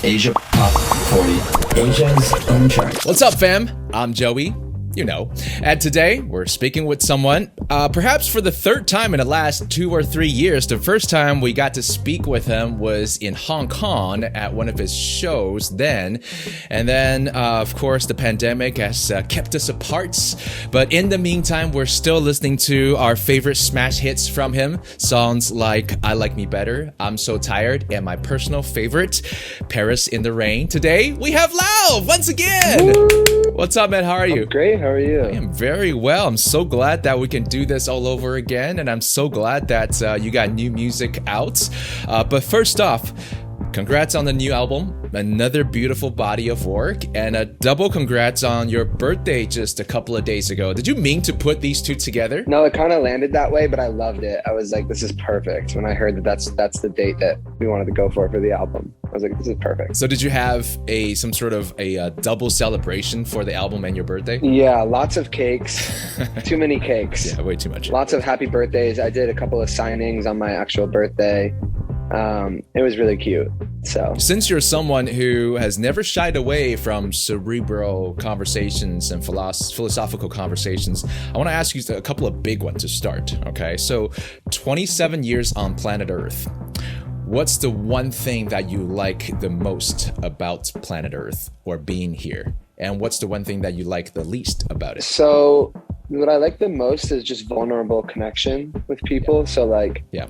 Asia Pop 40, Asia's own chart. What's up, fam? I'm Joey. You know. And today, we're speaking with someone, perhaps for the third time in the last 2 or 3 years. The first time we got to speak with him was in Hong Kong at one of his shows then. And then, of course, the pandemic has kept us apart. But in the meantime, we're still listening to our favorite smash hits from him. Songs like I Like Me Better, I'm So Tired, and my personal favorite, Paris in the Rain. Today, we have Lauv once again. Woo! What's up, man? How are you? I'm great. How are you? I am very well. I'm so glad that we can do this all over again, and I'm so glad that you got new music out. But first off, congrats on the new album, another beautiful body of work, and a double congrats on your birthday just a couple of days ago. Did you mean to put these two together? No, it kind of landed that way, but I loved it. I was like, this is perfect. When I heard that that's the date that we wanted to go for the album, I was like, this is perfect. So did you have some sort of a double celebration for the album and your birthday? Yeah, lots of cakes. Too many cakes. Yeah, way too much. Lots of happy birthdays. I did a couple of signings on my actual birthday. It was really cute. So since you're someone who has never shied away from cerebral conversations and philosophical conversations, I want to ask you a couple of big ones to start. Okay, so 27 years on planet Earth. What's the one thing that you like the most about planet Earth or being here? And what's the one thing that you like the least about it? So what I like the most is just vulnerable connection with people. So like, yeah,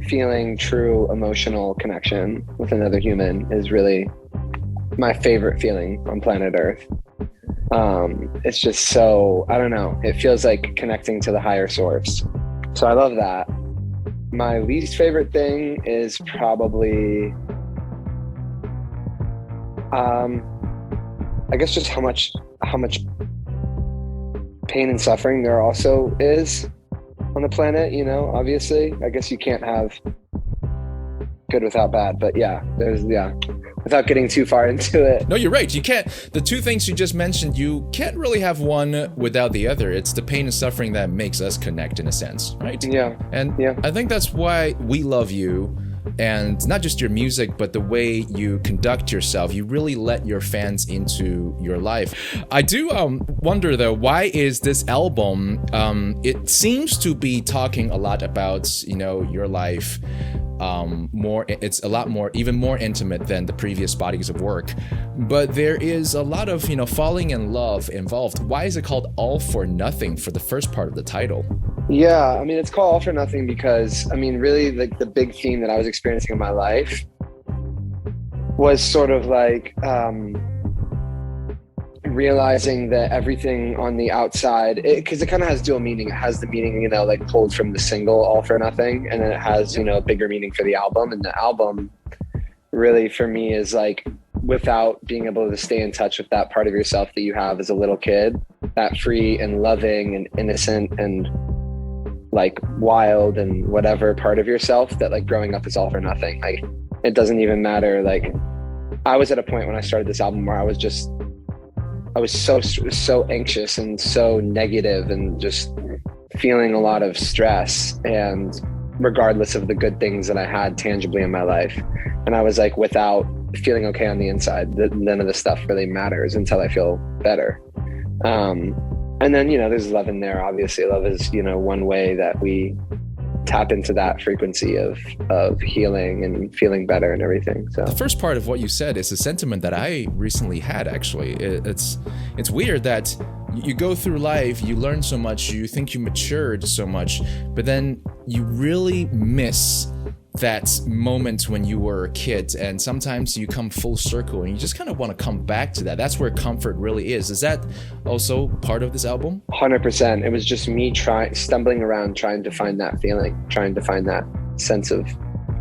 feeling true emotional connection with another human is really my favorite feeling on planet Earth. It's just so, I don't know, it feels like connecting to the higher source. So I love that. My least favorite thing is probably, I guess just how much pain and suffering there also is on the planet, you know, obviously. I guess you can't have good without bad, but without getting too far into it. No, you're right. You can't, the two things you just mentioned, you can't really have one without the other. It's the pain and suffering that makes us connect in a sense, right? Yeah. And yeah, I think that's why we love you. And not just your music, but the way you conduct yourself. You really let your fans into your life. I do wonder though, why is this album, it seems to be talking a lot about, you know, your life, it's a lot more, even more intimate than the previous bodies of work, but there is a lot of, you know, falling in love involved. Why is it called All for Nothing for the first part of the title? Yeah, I mean, it's called All for Nothing because, I mean, really like the big theme that I was experiencing in my life was sort of like realizing that everything on the outside, because it kind of has dual meaning. It has the meaning, you know, like pulled from the single All for Nothing, and then it has, you know, a bigger meaning for the album. And the album really for me is like, without being able to stay in touch with that part of yourself that you have as a little kid, that free and loving and innocent and like wild and whatever part of yourself that like growing up is all for nothing. Like it doesn't even matter. Like I was at a point when I started this album where I was so anxious and so negative and just feeling a lot of stress, and regardless of the good things that I had tangibly in my life. And I was like, without feeling okay on the inside, none of this stuff really matters until I feel better. And then, you know, there's love in there. Obviously, love is, you know, one way that we tap into that frequency of healing and feeling better and everything. So the first part of what you said is a sentiment that I recently had, actually. It's weird that you go through life, you learn so much, you think you matured so much, but then you really miss that moment when you were a kid, and sometimes you come full circle and you just kind of want to come back to that. That's where comfort really is. Is that also part of this album? 100%. It was just me stumbling around, trying to find that feeling, trying to find that sense of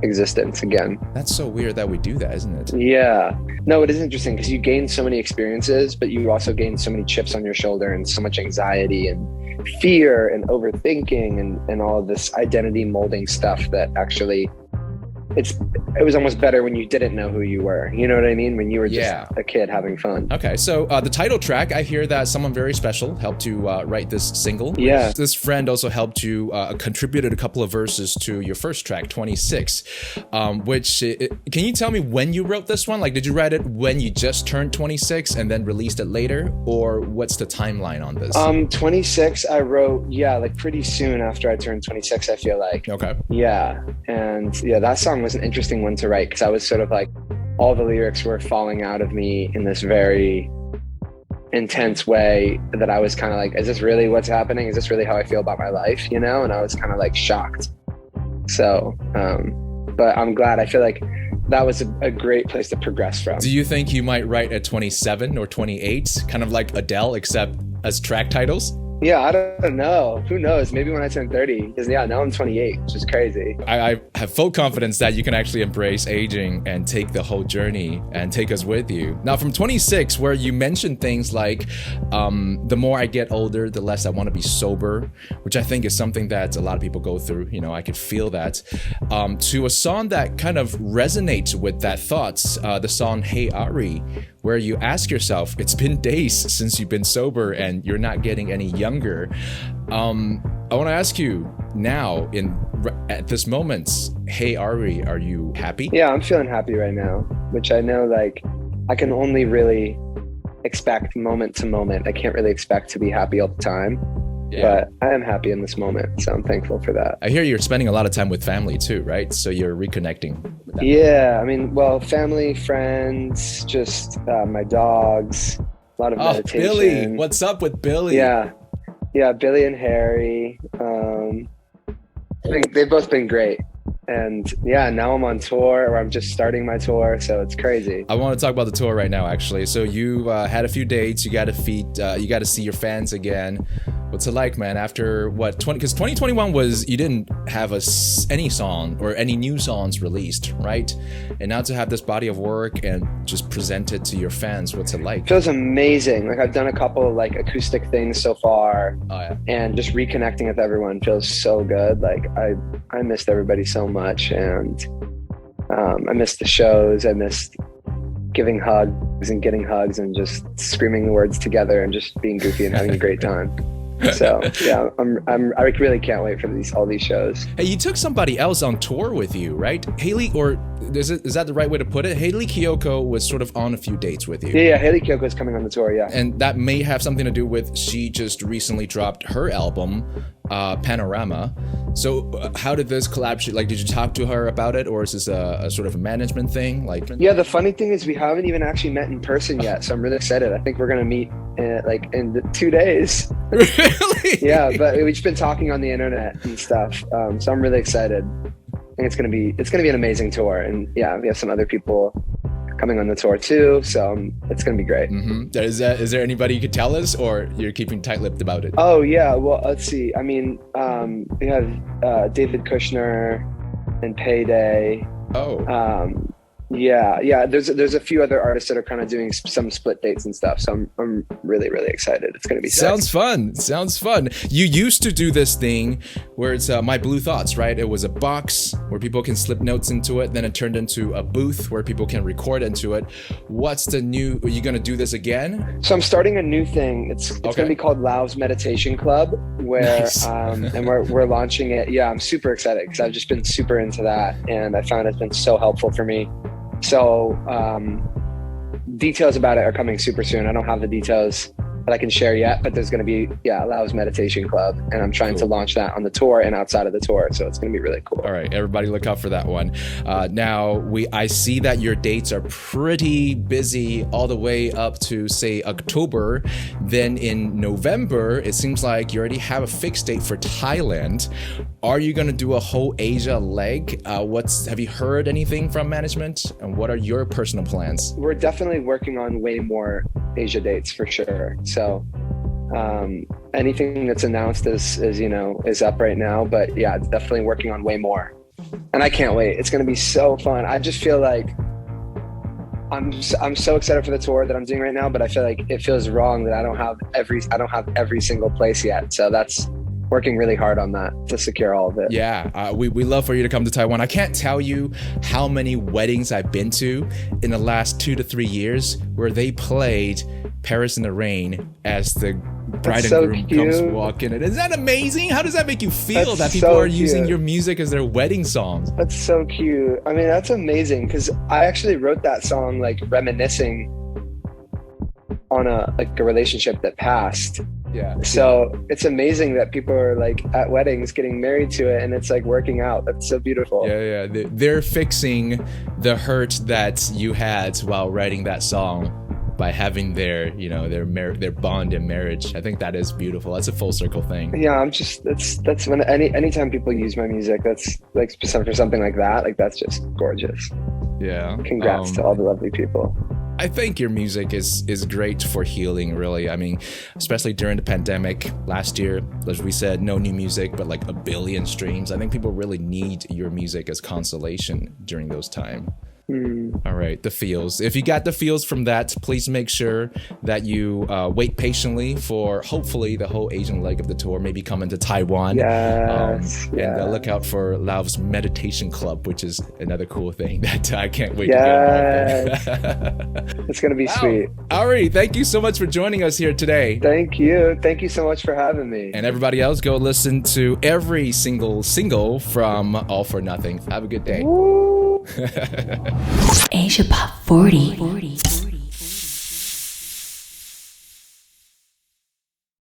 existence again. That's so weird that we do that, isn't it? Yeah. No, it is interesting because you gain so many experiences, but you also gain so many chips on your shoulder and so much anxiety and fear and overthinking and all of this identity molding stuff that actually it was almost better when you didn't know who you were. You know what I mean? When you were just Yeah. a kid having fun. Okay, so the title track, I hear that someone very special helped you write this single. Yeah. This friend also helped you, contributed a couple of verses to your first track, 26, can you tell me when you wrote this one? Like, did you write it when you just turned 26 and then released it later? Or what's the timeline on this? 26, I wrote, like pretty soon after I turned 26, I feel like. Okay. Yeah. And yeah, that song was an interesting one to write because I was sort of like, all the lyrics were falling out of me in this very intense way that I was kind of like, is this really what's happening? Is this really how I feel about my life? You know? And I was kind of like shocked. So, but I'm glad. I feel like that was a great place to progress from. Do you think you might write at 27 or 28, kind of like Adele, except as track titles? Yeah, I don't know. Who knows? Maybe when I turn 30. Because now I'm 28, which is crazy. I have full confidence that you can actually embrace aging and take the whole journey and take us with you. Now, from 26, where you mentioned things like, the more I get older, the less I want to be sober, which I think is something that a lot of people go through. You know, I could feel that. To a song that kind of resonates with that thoughts, the song Hey Ari, where you ask yourself, it's been days since you've been sober and you're not getting any younger. I want to ask you now, at this moment, Hey Ari, are you happy? Yeah, I'm feeling happy right now, which I know like I can only really expect moment to moment. I can't really expect to be happy all the time. Yeah. But I am happy in this moment, so I'm thankful for that. I hear you're spending a lot of time with family too, right? So you're reconnecting with them. Yeah, I mean, well, family, friends, just my dogs, a lot of meditation. Billy, what's up with Billy? Yeah, Billy and Harry. They've both been great. And yeah, now I'm on tour, or I'm just starting my tour, so it's crazy. I want to talk about the tour right now, actually. So you had a few dates. You got to see your fans again. What's it like, man? After what? Because 2021 was, you didn't have any song or any new songs released, right? And now to have this body of work and just present it to your fans, what's it like? Feels amazing. Like I've done a couple of like acoustic things so far, and just reconnecting with everyone feels so good. Like I missed everybody so much, and I missed the shows. I missed giving hugs and getting hugs and just screaming the words together and just being goofy and having a great time. So yeah, I really can't wait for all these shows. Hey, you took somebody else on tour with you, right? Haley, or is that the right way to put it? Haley Kiyoko was sort of on a few dates with you. Yeah, Haley Kiyoko is coming on the tour, yeah. And that may have something to do with she just recently dropped her album, Panorama. So how did this collab? Like, did you talk to her about it, or is this a sort of a management thing? Like, yeah, the funny thing is we haven't even actually met in person yet, so I'm really excited. I think we're gonna meet in 2 days. Really? Yeah, but we've just been talking on the internet and stuff, so I'm really excited. I think it's gonna be an amazing tour, and yeah, we have some other people coming on the tour too, so it's gonna be great. Mm-hmm. Is there anybody you could tell us, or you're keeping tight-lipped about it? Oh yeah, well let's see. I mean, we have David Kushner and Payday. Oh. Yeah. There's a few other artists that are kind of doing some split dates and stuff. So I'm really, really excited. It's gonna be Sounds fun. You used to do this thing where it's My Blue Thoughts, right? It was a box where people can slip notes into it. Then it turned into a booth where people can record into it. What's the new? Are you gonna do this again? So I'm starting a new thing. It's gonna be called Lauv's Meditation Club, where nice. And we're launching it. Yeah, I'm super excited because I've just been super into that, and I found it's been so helpful for me. So details about it are coming super soon. I don't have the details that I can share yet, but there's going to be, Lauv's Meditation Club, and I'm trying to launch that on the tour and outside of the tour, so it's going to be really cool. All right, everybody look out for that one. Now, I see that your dates are pretty busy all the way up to, say, October. Then in November, it seems like you already have a fixed date for Thailand. Are you going to do a whole Asia leg? Have you heard anything from management, and what are your personal plans? We're definitely working on way more Asia dates for sure. So anything that's announced is up right now, but yeah, it's definitely working on way more, and I can't wait. It's going to be so fun. I just feel like I'm so excited for the tour that I'm doing right now, but I feel like it feels wrong that I don't have every single place yet. So that's working really hard on that to secure all of it. Yeah, we love for you to come to Taiwan. I can't tell you how many weddings I've been to in the last 2 to 3 years where they played Paris in the Rain as the bride and groom comes walking in. Isn't that amazing? How does that make you feel that people are using your music as their wedding songs? That's so cute. I mean, that's amazing because I actually wrote that song like reminiscing on a relationship that passed. Yeah. So it's amazing that people are like at weddings getting married to it and it's like working out. That's so beautiful. Yeah. They're fixing the hurt that you had while writing that song by having their bond in marriage. I think that is beautiful. That's a full circle thing. Yeah, I'm just that's when anytime people use my music, that's like for something like that, like that's just gorgeous. Yeah. Congrats to all the lovely people. I think your music is great for healing, really. I mean, especially during the pandemic last year, as we said, no new music, but like 1 billion streams. I think people really need your music as consolation during those times. All right, the feels. If you got the feels from that, please make sure that you wait patiently for hopefully the whole Asian leg of the tour, maybe coming to Taiwan. Yes. And look out for Lauv's meditation club, which is another cool thing that I can't wait to get involved in. It's gonna be sweet. All right, thank you so much for joining us here today. Thank you so much for having me. And everybody else, go listen to every single from All for Nothing. Have a good day. Woo. Asia Pop 40.